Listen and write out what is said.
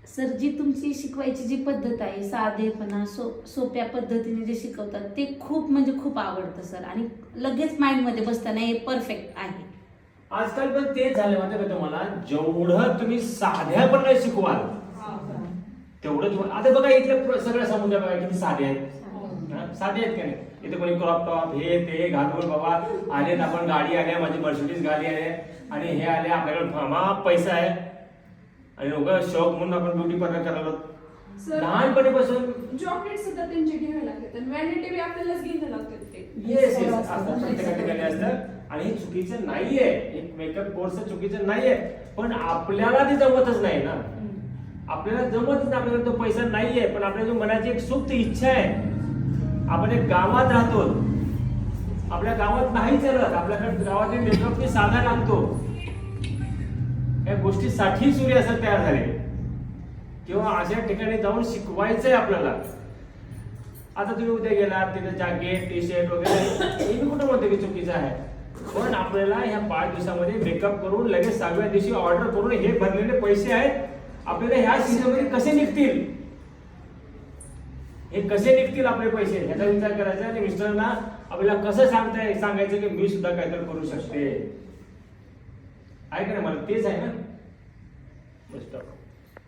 Sir जी तुमची शिकवायची जी पद्धत आहे साधेपणा सोप्या पद्धतीने जे शिकवतात ते खूप म्हणजे खूप आवडतं सर आणि लगेच माइंडमध्ये बसताना हे परफेक्ट आहे. आजकाल पण तेच झालं माहिती का तुम्हाला, जेवढं तुम्ही साध्यापणे शिकवाल तेवढं तुम्हाला. आता बघा इथले सगळ्या समुद्र बघा किती साधे आहेत. साधे आहेत का नाही. इथे कोणी क्रॉप टॉप हे ते घालून बाबा आलेत, आपण गाडी आल्या, माझी मर्सिडीज गाडी आहे आणि हे आले, आपल्याकडे फामा पैसा आहे आणि लोक शौक म्हणून आपण ब्युटी पार्लर करायला लहानपणीपासून चॉकलेट सुद्धा त्यांचे घ्यावे लागतात आणि व्हॅनिटी बी आपल्यालाच घ्यायला लागतात ते. येस येस असतात, प्रत्येक ठिकाणी असतात आणि हे चुकीचं नाहीये. एक मेकअप कोर्स चुकीचं नाहीये, पण आपल्याला ते जमतच नाही ना. आपल्याला जमतच नाही, आपल्याकडे तो पैसा नाहीये, पण आपल्या जो मनाची एक सुप्त इच्छा आहे. आपण एक गावात राहतो, आपल्या गावात नाही चालत, आपल्याकडे गावातील नेटवर्क साधा लागतो. या गोष्टीसाठी सूर्य असं तयार झाले किंवा अशा ठिकाणी जाऊन शिकवायचंय आपल्याला. आता तुम्ही उद्या गेलात तिथे जॅकेट टी शर्ट वगैरे हे मी कुठं म्हणतो की चुकीचं आहे, पण आपल्याला ह्या 5 दिवसामध्ये मेकअप करून लगेच 6व्या दिवशी ऑर्डर करून हे भरलेले पैसे आहेत आपल्याला ह्या सीझनमध्ये कसे निघतील, हे कसे निघतील आपले पैसे ह्याचा विचार करायचा. आणि मिस्टरांना आपल्याला कसं सांगायचं की मी सुद्धा काहीतरी करू शकते. आहे का नाही, मला तेच आहे ना.